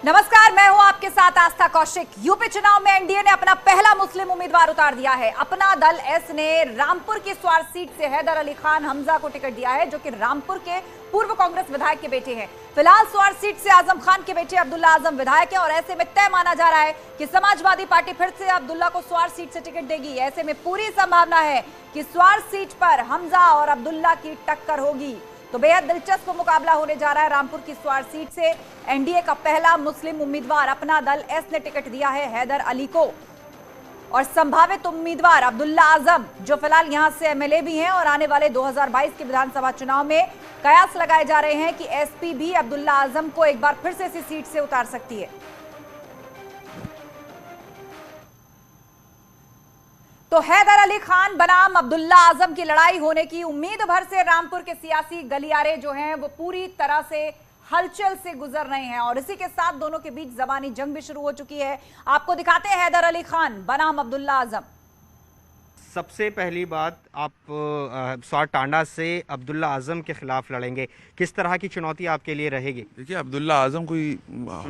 नमस्कार, मैं हूं आपके साथ आस्था कौशिक। यूपी चुनाव में एनडीए ने अपना पहला मुस्लिम उम्मीदवार उतार दिया है। अपना दल एस ने रामपुर की स्वार सीट से हैदर अली खान हमजा को टिकट दिया है, जो कि रामपुर के पूर्व कांग्रेस विधायक के बेटे हैं। फिलहाल स्वार सीट से आजम खान के बेटे अब्दुल्ला आजम विधायक हैं और ऐसे में तय माना जा रहा है कि समाजवादी पार्टी फिर से अब्दुल्ला को स्वार सीट से टिकट देगी। ऐसे में पूरी संभावना है कि स्वार सीट पर हमजा और अब्दुल्ला की टक्कर होगी। तो बेहद दिलचस्प मुकाबला होने जा रहा है। रामपुर की स्वार सीट से एनडीए का पहला मुस्लिम उम्मीदवार अपना दल एस ने टिकट दिया है हैदर अली को, और संभावित उम्मीदवार अब्दुल्ला आजम, जो फिलहाल यहां से एमएलए भी हैं और आने वाले 2022 के विधानसभा चुनाव में कयास लगाए जा रहे हैं कि एसपी भी अब्दुल्ला आजम को एक बार फिर से इसी सीट से उतार सकती है। तो हैदर अली खान बनाम अब्दुल्ला आजम की लड़ाई होने की उम्मीद भर से रामपुर के सियासी गलियारे जो हैं वो पूरी तरह से हलचल से गुजर रहे हैं और इसी के साथ दोनों के बीच जबानी जंग भी शुरू हो चुकी है। आपको दिखाते हैं हैदर अली खान बनाम अब्दुल्ला आजम। सबसे पहली बात, आप स्वार टांडा से अब्दुल्ला आजम के खिलाफ लड़ेंगे, किस तरह की चुनौती आपके लिए रहेगी? देखिए, अब्दुल्ला आजम कोई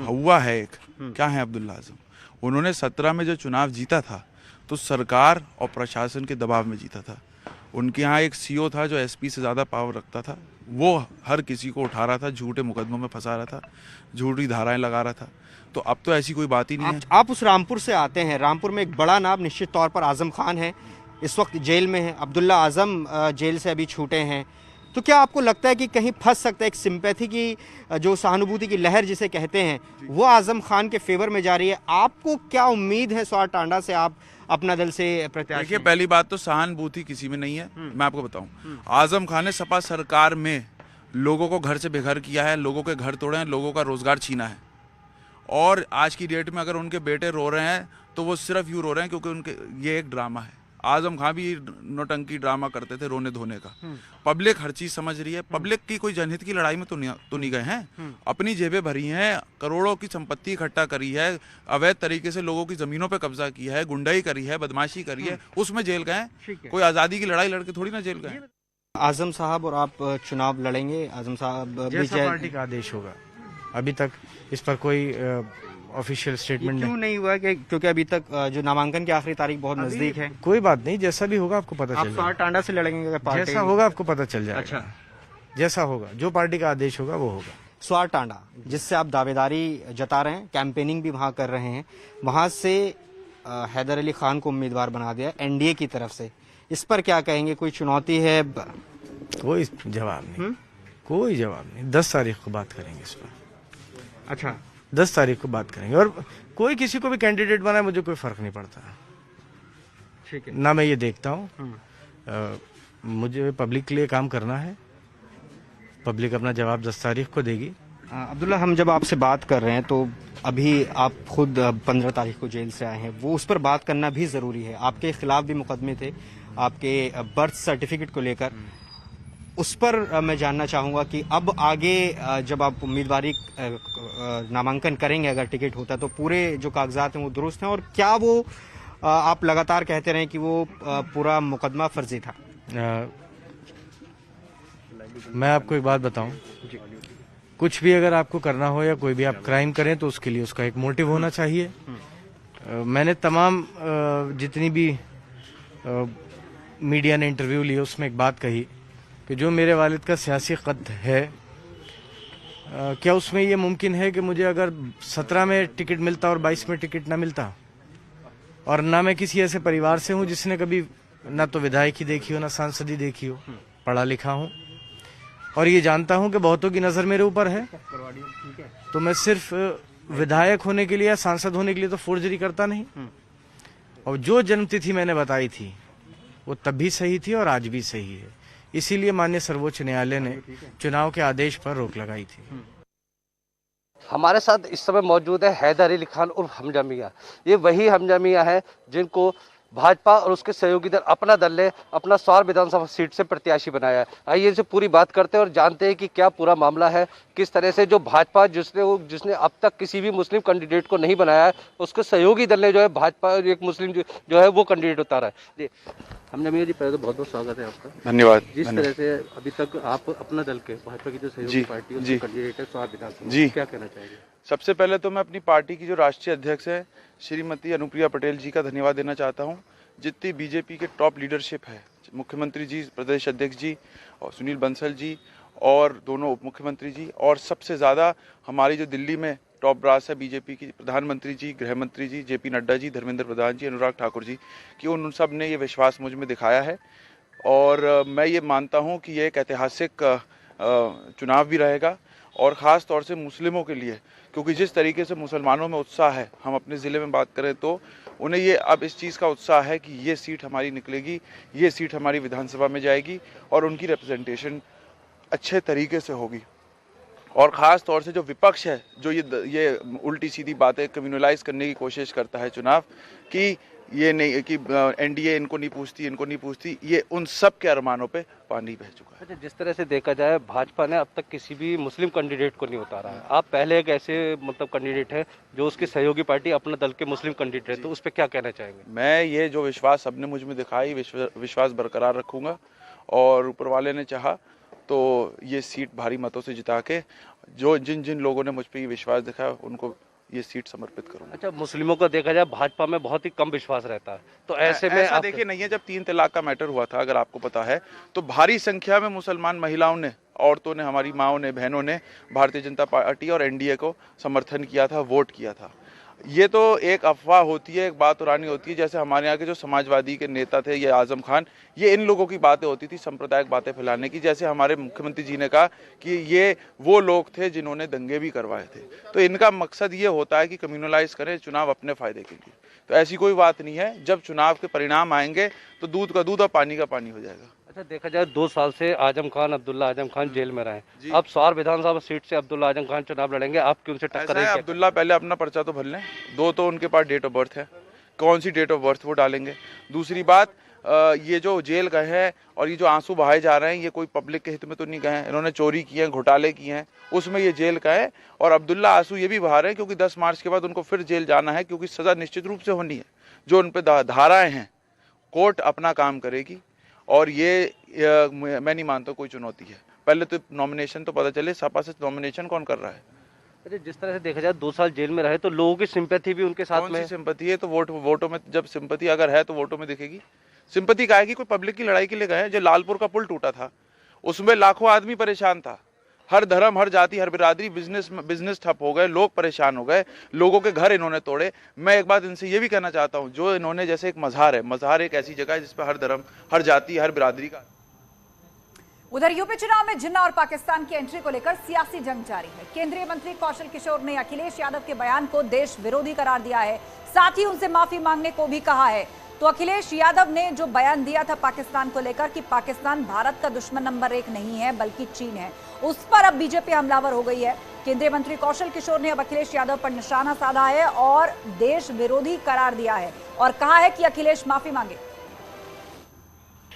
हुआ है एक, क्या है अब्दुल्ला आजम? उन्होंने 17 में जो चुनाव जीता था तो सरकार और प्रशासन के दबाव में जीता था। उनके यहाँ एक सीओ था जो एसपी से ज़्यादा पावर रखता था। वो हर किसी को उठा रहा था, झूठे मुकदमों में फंसा रहा था, झूठी धाराएं लगा रहा था। तो अब तो ऐसी कोई बात ही नहीं है। आप उस रामपुर से आते हैं। रामपुर में एक बड़ा नाम निश्चित तौर पर आजम खान है, इस वक्त जेल में है। अब्दुल्ला आजम जेल से अभी छूटे हैं। तो क्या आपको लगता है कि कहीं फंस सकता है? एक सिंपैथी की, जो सहानुभूति की लहर जिसे कहते हैं, वो आजम खान के फेवर में जा रही है। आपको क्या उम्मीद है स्वार टांडा से, आप अपना दल से प्रत्याशी? देखिए, पहली बात तो सहानुभूति किसी में नहीं है। मैं आपको बताऊं, आजम खान ने सपा सरकार में लोगों को घर से बेघर किया है, लोगों के घर तोड़े हैं, लोगों का रोजगार छीना है। और आज की डेट में अगर उनके बेटे रो रहे हैं तो वो सिर्फ यूँ रो रहे हैं क्योंकि उनके ये एक ड्रामा है। आजम खान भी नौटंकी ड्रामा करते थे, रोने धोने का। पब्लिक हर चीज समझ रही है। पब्लिक की कोई जनहित की लड़ाई में तो नहीं गए हैं। अपनी जेबें भरी हैं, करोड़ों की संपत्ति इकट्ठा करी है, अवैध तरीके से लोगों की जमीनों पे कब्जा किया है, गुंडाई करी है, बदमाशी करी है, उसमें जेल गए। कोई आजादी की लड़ाई लड़के थोड़ी ना जेल गए। आजम साहब और आप चुनाव लड़ेंगे। आजम साहब, जैसा पार्टी का आदेश होगा। अभी तक इस पर कोई ऑफिशियल स्टेटमेंट क्यों नहीं हुआ? क्योंकि अभी तक जो नामांकन की आखिरी तारीख बहुत नजदीक है। कोई बात नहीं, जैसा भी होगा आपको पता चल जाएगा। स्वार टांडा से लड़ेंगे पार्टी? जैसा होगा आपको पता चल जाएगा। अच्छा, जैसा होगा, जो पार्टी का आदेश होगा वो होगा। स्वार टांडा, जिससे आप दावेदारी जता रहे हैं, कैंपेनिंग भी वहां कर रहे हैं, वहां से हैदर अली खान को उम्मीदवार बना दिया एनडीए की तरफ से। इस पर क्या कहेंगे? कोई चुनौती है? कोई जवाब नहीं। कोई जवाब नहीं। 10 तारीख को बात करेंगे इस पर। अच्छा, 10 तारीख को बात करेंगे। और कोई किसी को भी कैंडिडेट बनाए, मुझे कोई फर्क नहीं पड़ता। ठीक है ना, मैं ये देखता हूँ मुझे पब्लिक के लिए काम करना है। पब्लिक अपना जवाब 10 तारीख को देगी। अब्दुल्ला, हम जब आपसे बात कर रहे हैं तो अभी आप खुद 15 तारीख को जेल से आए हैं, वो उस पर बात करना भी जरूरी है। आपके खिलाफ भी मुकदमे थे आपके बर्थ सर्टिफिकेट को लेकर। उस पर मैं जानना चाहूंगा कि अब आगे जब आप उम्मीदवारी नामांकन करेंगे, अगर टिकट होता है, तो पूरे जो कागजात हैं वो दुरुस्त हैं? और क्या वो आप लगातार कहते रहे कि वो पूरा मुकदमा फर्जी था? मैं आपको एक बात बताऊं, कुछ भी अगर आपको करना हो या कोई भी आप क्राइम करें तो उसके लिए उसका एक मोटिव होना चाहिए। मैंने तमाम जितनी भी मीडिया ने इंटरव्यू लिए उसमें एक बात कही कि जो मेरे वालिद का सियासी कद है, क्या उसमें ये मुमकिन है कि मुझे अगर 17 में टिकट मिलता और 22 में टिकट ना मिलता? और ना मैं किसी ऐसे परिवार से हूं जिसने कभी ना तो विधायकी देखी हो, ना सांसदी देखी हो। पढ़ा लिखा हूं और ये जानता हूं कि बहुतों की नजर मेरे ऊपर है। तो मैं सिर्फ विधायक होने के लिए या सांसद होने के लिए तो फोर्जरी करता नहीं। और जो जन्मतिथि मैंने बताई थी वो तब भी सही थी और आज भी सही है। इसीलिए माननीय सर्वोच्च न्यायालय ने चुनाव के आदेश पर रोक लगाई थी। हमारे साथ इस समय मौजूद है हैदर अली खान उर्फ हमजा मियां। ये वही हमजा मियां है जिनको भाजपा और उसके सहयोगी दल अपना दल ने अपना स्वार विधानसभा सीट से प्रत्याशी बनाया है। आइए इनसे पूरी बात करते हैं और जानते हैं कि क्या पूरा मामला है, किस तरह से जो भाजपा जिसने अब तक किसी भी मुस्लिम कैंडिडेट को नहीं बनाया है, उसके सहयोगी दल ने जो है भाजपा एक मुस्लिम जो है वो कैंडिडेट उतारा है। हमजमिया जी, पहले तो बहुत बहुत स्वागत है आपका। धन्यवाद। जिस तरह से अभी तक आप अपना दल के भाजपा की जो सहयोगी पार्टी है उसके कैंडिडेट है स्वार विधानसभा, जी, क्या कहना चाहेंगे? सबसे पहले तो मैं अपनी पार्टी की जो राष्ट्रीय अध्यक्ष है श्रीमती अनुप्रिया पटेल जी का धन्यवाद देना चाहता हूं। जितनी बीजेपी के टॉप लीडरशिप है, मुख्यमंत्री जी, प्रदेश अध्यक्ष जी और सुनील बंसल जी और दोनों उप मुख्यमंत्री जी, और सबसे ज़्यादा हमारी जो दिल्ली में टॉप ब्रास है बीजेपी की, प्रधानमंत्री जी, गृह मंत्री जी, जेपी नड्डा जी, धर्मेंद्र प्रधान जी, अनुराग ठाकुर जी, कि उन सब ने ये विश्वास मुझ में दिखाया है। और मैं ये मानता हूँ कि ये एक ऐतिहासिक चुनाव भी रहेगा, और ख़ास तौर से मुस्लिमों के लिए, क्योंकि जिस तरीके से मुसलमानों में उत्साह है, हम अपने ज़िले में बात करें तो उन्हें ये अब इस चीज़ का उत्साह है कि ये सीट हमारी निकलेगी, ये सीट हमारी विधानसभा में जाएगी और उनकी रिप्रेजेंटेशन अच्छे तरीके से होगी। और ख़ास तौर से जो विपक्ष है, जो ये उल्टी सीधी बातें कम्युनलाइज करने की कोशिश करता है चुनाव, कि ये नहीं कि एनडीए इनको नहीं पूछती, ये उन सब के अरमानों पे पानी बह चुका है। अच्छा, जिस तरह से देखा जाए भाजपा ने अब तक किसी भी मुस्लिम कैंडिडेट को नहीं उतारा है, आप पहले एक ऐसे कैंडिडेट है जो उसकी सहयोगी पार्टी अपने दल के मुस्लिम कैंडिडेट है, तो उस पर क्या कहना चाहेंगे? मैं ये जो विश्वास सबने मुझ में दिखाई, विश्वास बरकरार रखूंगा, और ऊपर वाले ने चाहा तो ये सीट भारी मतों से जिता के जो जिन लोगों ने मुझ पर ये विश्वास दिखाया उनको ये सीट समर्पित करूंगा। अच्छा, मुस्लिमों को देखा जाए भाजपा में बहुत ही कम विश्वास रहता है, तो ऐसे में ऐसा देखिए नहीं है। जब 3 तलाक का मैटर हुआ था, अगर आपको पता है, तो भारी संख्या में मुसलमान महिलाओं ने, औरतों ने, हमारी माओं ने, बहनों ने भारतीय जनता पार्टी और एनडीए को समर्थन किया था, वोट किया था। ये तो एक अफवाह होती है, एक बात पुरानी होती है। जैसे हमारे यहाँ के जो समाजवादी के नेता थे, ये आजम खान, ये इन लोगों की बातें होती थी सांप्रदायिक बातें फैलाने की। जैसे हमारे मुख्यमंत्री जी ने कहा कि ये वो लोग थे जिन्होंने दंगे भी करवाए थे। तो इनका मकसद ये होता है कि कम्युनलाइज करें चुनाव अपने फायदे के लिए। तो ऐसी कोई बात नहीं है। जब चुनाव के परिणाम आएंगे तो दूध का दूध और पानी का पानी हो जाएगा। अच्छा, देखा जाए 2 साल से अब्दुल्ला आजम खान जेल में रहे, अब स्वार विधानसभा सीट से अब्दुल्ला आजम खान चुनाव लड़ेंगे, आप क्यों उनसे टक्कर देंगे? अब्दुल्ला पहले अपना पर्चा तो भर लें। 2 तो उनके पास डेट ऑफ बर्थ है, कौन सी डेट ऑफ बर्थ वो डालेंगे। दूसरी बात, ये जो जेल गए हैं और ये जो आंसू बहाए जा रहे हैं, ये कोई पब्लिक के हित में तो नहीं गए हैं। इन्होंने चोरी की है, घोटाले किए हैं, उसमें ये जेल गए। और अब्दुल्ला आंसू ये भी बहा रहे हैं क्योंकि 10 मार्च के बाद उनको फिर जेल जाना है, क्योंकि सजा निश्चित रूप से होनी है। जो उन पर धाराएं हैं, कोर्ट अपना काम करेगी, और ये मैं नहीं मानता कोई चुनौती है। पहले तो नॉमिनेशन तो पता चले, सपा से नॉमिनेशन कौन कर रहा है। अच्छा, जिस तरह से देखा जाए 2 साल जेल में रहे तो लोगों की सिंपैथी भी उनके साथ में, सिंपैथी है तो वोटों में, जब सिंपैथी अगर है तो वोटों में दिखेगी। सिंपैथी का है कि कोई पब्लिक की लड़ाई के लिए गए हैं। जो लालपुर का पुल टूटा था, उसमें लाखों आदमी परेशान था, हर धर्म, हर जाति, हर बिरादरी, बिजनेस ठप हो गए, लोग परेशान हो गए, लोगों के घर इन्होंने तोड़े। मैं एक बात इनसे ये भी कहना चाहता हूँ, जो इन्होंने, जैसे एक मज़ार है, मज़ार एक ऐसी जगह है जिस पर हर धर्म, हर जाति, हर बिरादरी का। उधर यूपी चुनाव में जिन्ना और पाकिस्तान की एंट्री को लेकर सियासी जंग जारी है। केंद्रीय मंत्री कौशल किशोर ने अखिलेश यादव के बयान को देश विरोधी करार दिया है, साथ ही उनसे माफी मांगने को भी कहा है। तो अखिलेश यादव ने जो बयान दिया था पाकिस्तान को लेकर कि पाकिस्तान भारत का दुश्मन नंबर 1 नहीं है बल्कि चीन है, उस पर अब बीजेपी हमलावर हो गई है। केंद्रीय मंत्री कौशल किशोर ने अब अखिलेश यादव पर निशाना साधा है और देश विरोधी करार दिया है और कहा है कि अखिलेश माफी मांगे।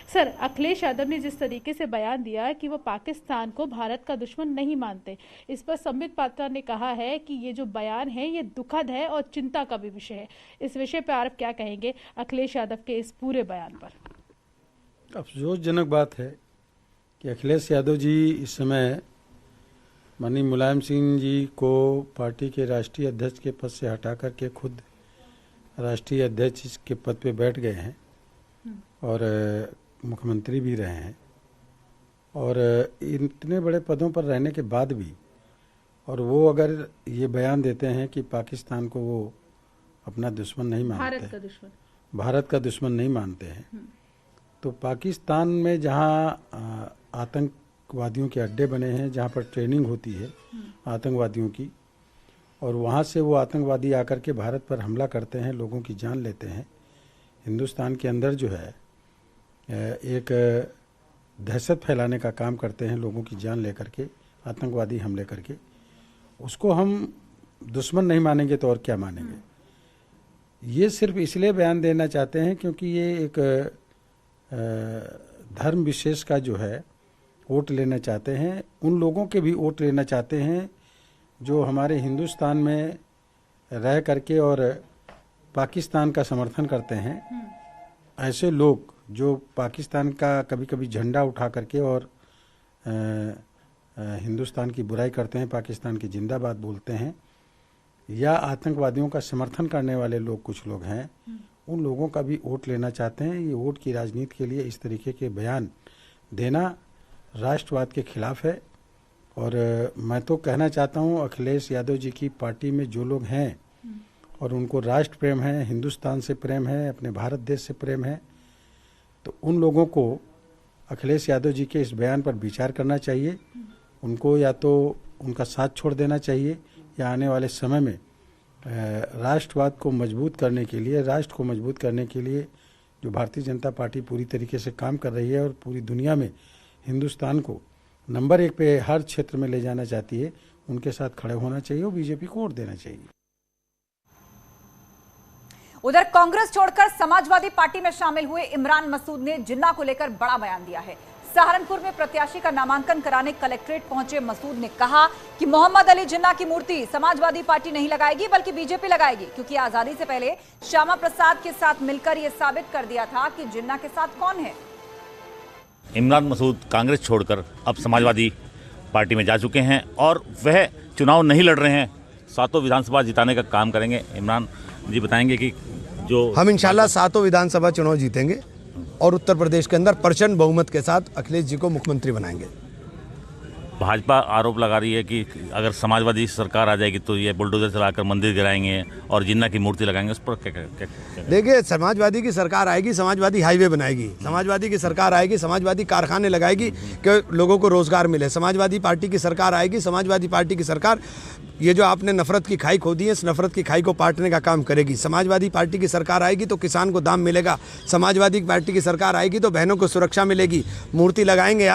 सर, अखिलेश यादव ने जिस तरीके से बयान दिया है कि वो पाकिस्तान को भारत का दुश्मन नहीं मानते, इस पर संबित पात्रा ने कहा है कि ये जो बयान है ये दुखद है और चिंता का भी विषय है। इस विषय पर आप क्या कहेंगे अखिलेश यादव के इस पूरे बयान पर? अफसोसजनक बात है कि अखिलेश यादव जी इस समय माननीय मुलायम सिंह जी को पार्टी के राष्ट्रीय अध्यक्ष के पद से हटा करके खुद राष्ट्रीय अध्यक्ष के पद पे बैठ गए हैं और मुख्यमंत्री भी रहे हैं। और इतने बड़े पदों पर रहने के बाद भी, और वो अगर ये बयान देते हैं कि पाकिस्तान को वो अपना दुश्मन नहीं मानते, भारत का दुश्मन नहीं मानते हैं, तो पाकिस्तान में जहाँ आतंकवादियों के अड्डे बने हैं, जहाँ पर ट्रेनिंग होती है आतंकवादियों की, और वहाँ से वो आतंकवादी आकर के भारत पर हमला करते हैं, लोगों की जान लेते हैं। हिंदुस्तान के अंदर जो है एक दहशत फैलाने का काम करते हैं, लोगों की जान लेकर के, आतंकवादी हमले करके। उसको हम दुश्मन नहीं मानेंगे तो और क्या मानेंगे। ये सिर्फ इसलिए बयान देना चाहते हैं क्योंकि ये एक धर्म विशेष का जो है वोट लेना चाहते हैं, उन लोगों के भी वोट लेना चाहते हैं जो हमारे हिंदुस्तान में रह करके और पाकिस्तान का समर्थन करते हैं। ऐसे लोग जो पाकिस्तान का कभी कभी झंडा उठा करके और हिंदुस्तान की बुराई करते हैं, पाकिस्तान की जिंदाबाद बोलते हैं, या आतंकवादियों का समर्थन करने वाले लोग कुछ लोग हैं, उन लोगों का भी वोट लेना चाहते हैं। ये वोट की राजनीति के लिए इस तरीके के बयान देना राष्ट्रवाद के खिलाफ है। और मैं तो कहना चाहता हूँ अखिलेश यादव जी की पार्टी में जो लोग हैं और उनको राष्ट्र प्रेम है, हिंदुस्तान से प्रेम है, अपने भारत देश से प्रेम है, तो उन लोगों को अखिलेश यादव जी के इस बयान पर विचार करना चाहिए। उनको या तो उनका साथ छोड़ देना चाहिए या आने वाले समय में राष्ट्रवाद को मजबूत करने के लिए, राष्ट्र को मजबूत करने के लिए जो भारतीय जनता पार्टी पूरी तरीके से काम कर रही है और पूरी दुनिया में हिंदुस्तान को नंबर 1 पे हर क्षेत्र में ले जाना चाहती है, उनके साथ खड़े होना चाहिए और बीजेपी को वोट देना चाहिए। उधर कांग्रेस छोड़कर समाजवादी पार्टी में शामिल हुए इमरान मसूद ने जिन्ना को लेकर बड़ा बयान दिया है। सहारनपुर में प्रत्याशी का नामांकन कराने कलेक्ट्रेट पहुंचे मसूद ने कहा कि मोहम्मद अली जिन्ना की मूर्ति समाजवादी पार्टी नहीं लगाएगी बल्कि बीजेपी लगाएगी, क्योंकि आजादी से पहले श्यामा प्रसाद के साथ मिलकर यह साबित कर दिया था कि जिन्ना के साथ कौन है। इमरान मसूद कांग्रेस छोड़कर अब समाजवादी पार्टी में जा चुके हैं और वह चुनाव नहीं लड़ रहे हैं, 7 विधानसभा जिताने का काम करेंगे। इमरान जी बताएंगे कि जो हम इंशाल्लाह 7 विधानसभा चुनाव जीतेंगे और उत्तर प्रदेश के अंदर प्रचंड बहुमत के साथ अखिलेश जी को मुख्यमंत्री बनाएंगे। भाजपा आरोप लगा रही है कि अगर समाजवादी सरकार आ जाएगी तो ये बुलडोजर चलाकर मंदिर गिराएंगे और जिन्ना की मूर्ति लगाएंगे, उस पर क्या? देखिए, समाजवादी की सरकार आएगी, समाजवादी हाईवे बनाएगी, समाजवादी की सरकार आएगी, समाजवादी कारखाने लगाएगी कि लोगों को रोजगार मिले। समाजवादी पार्टी की सरकार आएगी, समाजवादी पार्टी की सरकार ये जो आपने नफरत की खाई खोदी है, इस नफरत की खाई को पाटने का काम करेगी। समाजवादी पार्टी की सरकार आएगी तो किसान को दाम मिलेगा, समाजवादी पार्टी की सरकार आएगी तो बहनों को सुरक्षा मिलेगी। मूर्ति लगाएंगे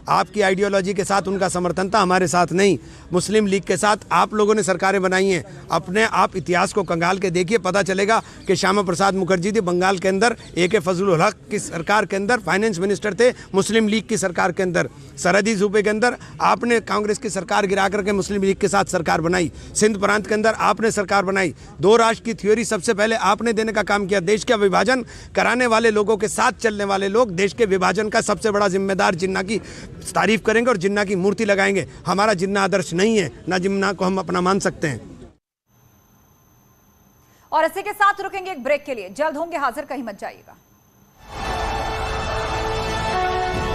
आपकी आइडियोलॉजी के साथ उनका समर्थन था, हमारे साथ नहीं। मुस्लिम लीग के साथ आप लोगों ने सरकारें बनाई हैं। अपने आप इतिहास को कंगाल के देखिए, पता चलेगा कि श्यामा प्रसाद मुखर्जी थे बंगाल के अंदर, AK फजलुल हक की सरकार के अंदर फाइनेंस मिनिस्टर थे, मुस्लिम लीग की सरकार के अंदर। सरहदी सूबे के अंदर आपने कांग्रेस की सरकार गिरा करके मुस्लिम लीग के साथ सरकार बनाई। सिंध प्रांत के अंदर आपने सरकार बनाई। 2 राष्ट्र की थ्योरी सबसे पहले आपने देने का काम किया। देश का विभाजन कराने वाले लोगों के साथ चलने वाले लोग देश के विभाजन का सबसे बड़ा जिम्मेदार जिन्ना की तारीफ करेंगे और जिन्ना की मूर्ति लगाएंगे। हमारा जिन्ना आदर्श नहीं है, ना जिन्ना को हम अपना मान सकते हैं। और इसी के साथ रुकेंगे एक ब्रेक के लिए, जल्द होंगे हाजिर, कहीं मत जाइएगा।